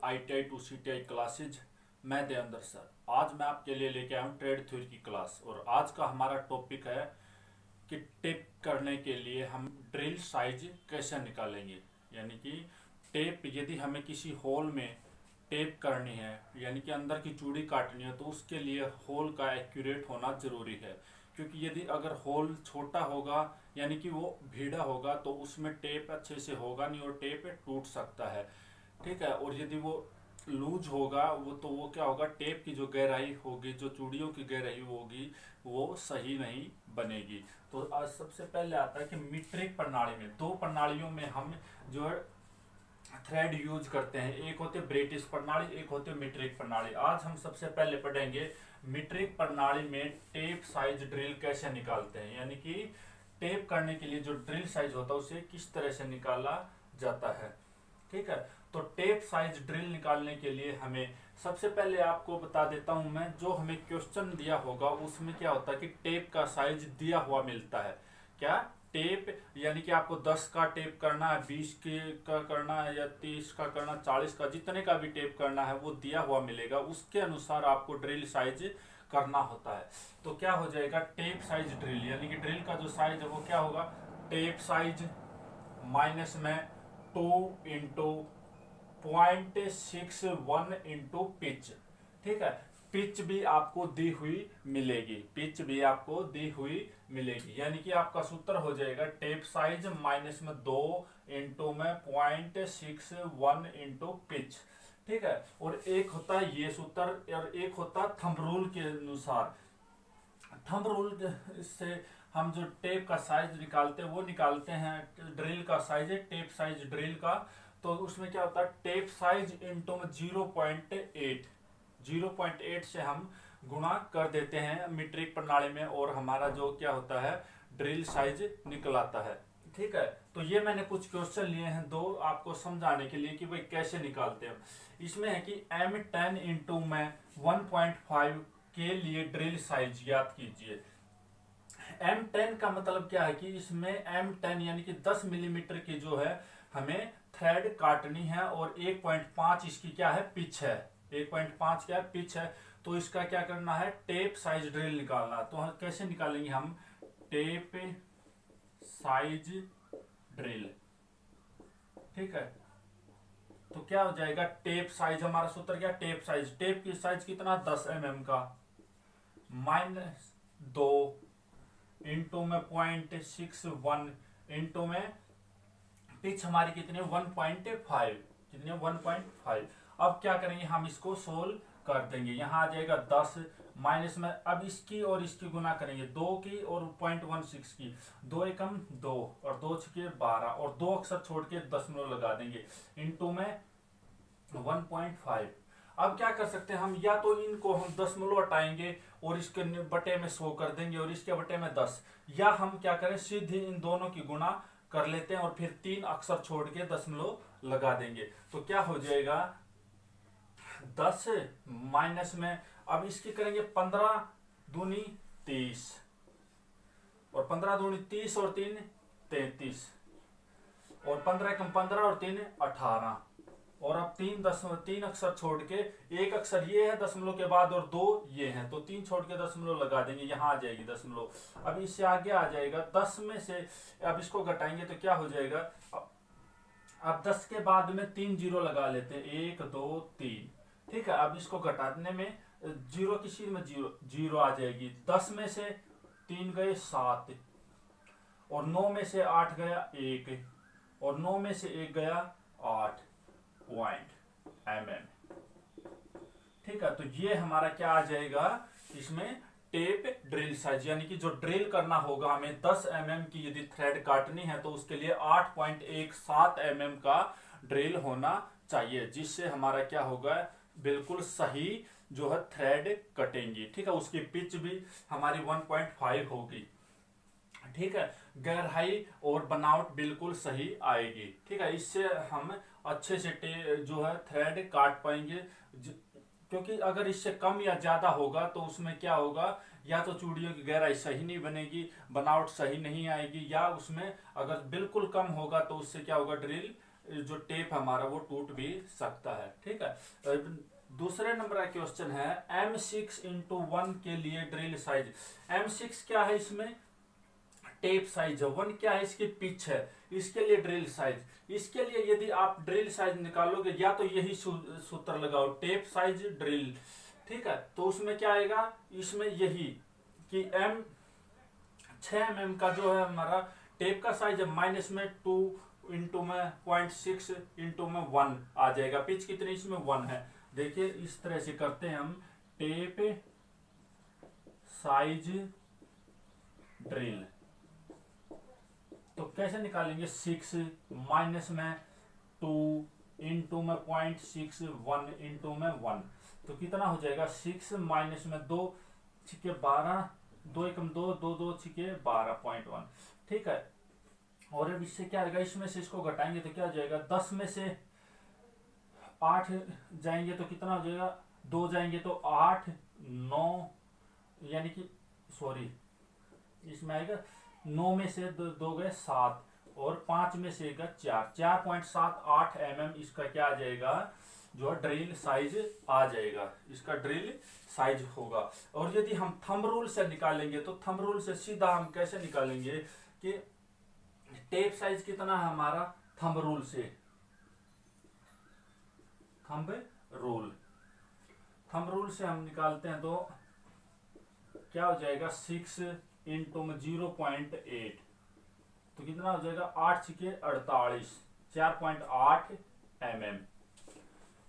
ITI to CTI classes. मैं Devendra sir. आज मैं आपके लिए लेके आया हूँ ट्रेड थ्योरी की क्लास और आज का हमारा टॉपिक है कि टेप करने के लिए हम ड्रिल साइज कैसे निकालेंगे। यानी कि टेप यदि हमें किसी होल में टेप करनी है यानी कि अंदर की चूड़ी काटनी है तो उसके लिए होल का एक्यूरेट होना जरूरी है, क्योंकि यदि अगर होल छोटा होगा यानी कि वो भीड़ा होगा तो उसमें टेप अच्छे से होगा नहीं और टेप टूट सकता है। ठीक है। और यदि वो लूज होगा वो क्या होगा, टेप की जो गहराई होगी, जो चूड़ियों की गहराई होगी वो सही नहीं बनेगी। तो आज सबसे पहले आता है कि मीट्रिक प्रणाली में दो प्रणालियों में हम जो है थ्रेड यूज करते हैं। एक होते ब्रिटिश प्रणाली, एक होते मीट्रिक प्रणाली। आज हम सबसे पहले पढ़ेंगे मीट्रिक प्रणाली में टेप साइज ड्रिल कैसे निकालते हैं, यानी कि टेप करने के लिए जो ड्रिल साइज होता है उसे किस तरह से निकाला जाता है। ठीक है। तो टेप साइज ड्रिल निकालने के लिए हमें सबसे पहले आपको बता देता हूं मैं, जो हमें क्वेश्चन दिया होगा उसमें क्या होता है कि टेप का साइज दिया हुआ मिलता है। क्या टेप यानी कि आपको 10 का टेप करना है, 20 का करना है या 30 का करना, 40 का, जितने का भी टेप करना है वो दिया हुआ मिलेगा। उसके अनुसार आपको ड्रिल साइज करना होता है। तो क्या हो जाएगा, टेप साइज ड्रिल यानी कि ड्रिल का जो साइज है वो क्या होगा, टेप साइज माइनस में 2 इंटू 0.61 इंटू पिच। ठीक है। पिच भी आपको दी हुई मिलेगी, पिच भी आपको दी हुई मिलेगी। यानी कि आपका सूत्र हो जाएगा टेप साइज माइनस में 2 इंटू में 0.61 इंटू पिच। ठीक है। और एक होता है ये सूत्र और एक होता है थंब रूल के अनुसार। थंब रूल से हम जो टेप का साइज निकालते हैं वो निकालते हैं, ड्रिल का साइज है टेप साइज ड्रिल का। तो उसमें क्या होता है, टेप साइज इंटू में 0.8 से हम गुणा कर देते हैं मीट्रिक प्रणाली में और हमारा जो क्या होता है ड्रिल साइज निकल आता है। ठीक है। तो ये मैंने कुछ क्वेश्चन लिए हैं दो आपको समझाने के लिए कि भाई कैसे निकालते हैं। इसमें है कि M10 इंटू में 1.5 के लिए ड्रिल साइज याद कीजिए। M10 का मतलब क्या है कि इसमें M10 यानी कि 10 मिलीमीटर की जो है हमें थ्रेड काटनी है और 1.5 इसकी क्या है, पिच है। 1.5 क्या है, पिच है। तो इसका क्या करना है, टेप साइज ड्रिल निकालना। तो हम कैसे निकालेंगे, हम टेप साइज ड्रिल। ठीक है। तो क्या हो जाएगा, टेप साइज हमारा सूत्र क्या, टेप साइज, टेप की साइज कितना 10 mm का, माइनस 2 इंटू में 0.61 इंटू में पिच हमारी कितनी 1.5, कितनी 1.5। अब क्या करेंगे, हम इसको सोल्व कर देंगे। यहां आ जाएगा 10 माइनस में, अब इसकी और इसकी गुना करेंगे, 2 की और 0.16 की, 2 एकम 2 और 2 छके 12 और 2 अक्षर छोड़ के दशमलव लगा देंगे इंटू में 1.5। अब क्या कर सकते हैं हम, या तो इनको हम दशमलव हटाएंगे और इसके बटे में 100 कर देंगे और इसके बटे में 10, या हम क्या करें सीधे इन दोनों की गुणा कर लेते हैं और फिर 3 अक्षर छोड़ के दशमलव लगा देंगे। तो क्या हो जाएगा 10 माइनस में, अब इसकी करेंगे 15 दूनी 30 और 15 दूनी 30 और 3 33 और 15 कम 15 और 3 18 और अब 3 अक्षर छोड़ के, एक अक्षर ये है दशमलव के बाद और 2 ये हैं, तो 3 छोड़ के दशमलव लगा देंगे, यहां आ जाएगी दशमलव। अब इससे आगे आ जाएगा 10 में से, अब इसको घटाएंगे तो क्या हो जाएगा, अब 10 के बाद में 3 जीरो लगा लेते हैं, 1 2 3। ठीक है। अब इसको घटाने में जीरो किसी में जीरो आ जाएगी, 10 में से 3 गए 7 और 9 में से 8 गया 1 और 9 में से 1 गया 8 mm। ठीक है। तो ये हमारा क्या आ जाएगा, इसमें टेप ड्रिल साइज, यानी कि जो ड्रिल करना होगा हमें 10 mm की यदि थ्रेड काटनी है तो उसके लिए 8.17 mm का ड्रिल होना चाहिए, जिससे हमारा क्या होगा, बिल्कुल सही जो है थ्रेड कटेंगी। ठीक है। उसकी पिच भी हमारी 1.5 होगी। ठीक है। गहराई और बनावट बिल्कुल सही आएगी। ठीक है। इससे हम अच्छे से जो है थ्रेड काट पाएंगे, क्योंकि अगर इससे कम या ज्यादा होगा तो उसमें क्या होगा, या तो चूड़ियों की गहराई सही नहीं बनेगी, बनावट सही नहीं आएगी, या उसमें अगर बिल्कुल कम होगा तो उससे क्या होगा, ड्रिल जो टेप हमारा वो टूट भी सकता है। ठीक है। दूसरे नंबर का क्वेश्चन है M6x1 के लिए ड्रिल साइज। M6 क्या है, इसमें टेप साइज है, 1 क्या है, इसकी पिच है, इसके लिए ड्रिल साइज। इसके लिए यदि आप ड्रिल साइज निकालोगे, या तो यही सूत्र लगाओ, टेप साइज ड्रिल, ठीक है। तो उसमें क्या आएगा, इसमें यही कि 6 mm का जो है हमारा टेप का साइज है, माइनस में 2 इंटू में 0.6 इंटू में 1 आ जाएगा। पिच कितनी, इसमें 1 है। देखिए इस तरह से करते हैं हम, टेप साइज ड्रिल। तो कैसे निकालेंगे, 6 माइनस में 2 इंटू में 0.6 1 इंटू में 1, तो कितना हो जाएगा, 6 माइनस में 2 छिके 12, 2 एकम 2, 2 2 छिके 12.1, ठीक है। और अब इससे क्या आएगा, इसमें से इसको घटाएंगे तो क्या हो जाएगा, 10 में से 8 जाएंगे तो कितना हो जाएगा, 2 जाएंगे तो 8 9, यानी कि सॉरी इसमें आएगा 9 में से 2 गए 7 और 5 में से 4.78 mm इसका क्या आ जाएगा, जो ड्रिल साइज आ जाएगा, इसका ड्रिल साइज होगा। और यदि हम थंब रूल से निकालेंगे तो थंब रूल से सीधा हम कैसे निकालेंगे कि टेप साइज कितना है हमारा, थंब रूल से, थंब रूल से हम निकालते हैं तो क्या हो जाएगा, 6 इंटू में 0.8, तो कितना हो जाएगा, 8 छिके 48, 4.8 mm।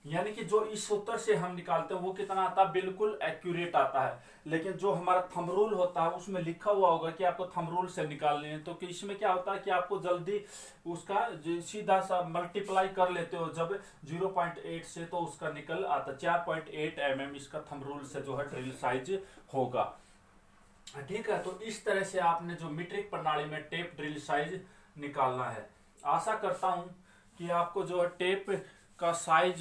यानी कि जो इस सूत्र से हम निकालते हैं वो कितना आता है, बिल्कुल एक्यूरेट आता है। लेकिन जो हमारा थंब रूल होता है उसमें लिखा हुआ होगा कि आपको थंब रूल से निकालने हैं, तो कि इसमें क्या होता है कि आपको जल्दी उसका सीधा सा मल्टीप्लाई कर लेते हो जब 0.8 से, तो उसका निकल आता 4.8 mm इसका थंब रूल से जो है ड्रिल साइज होगा, ठीक है। तो इस तरह से आपने जो मीट्रिक प्रणाली में टेप ड्रिल साइज निकालना है। आशा करता हूं कि आपको जो टेप का साइज,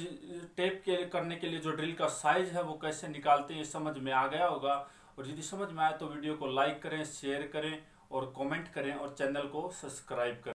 टेप के करने के लिए जो ड्रिल का साइज है वो कैसे निकालते हैं समझ में आ गया होगा। और यदि समझ में आए तो वीडियो को लाइक करें, शेयर करें और कमेंट करें और चैनल को सब्सक्राइब करें।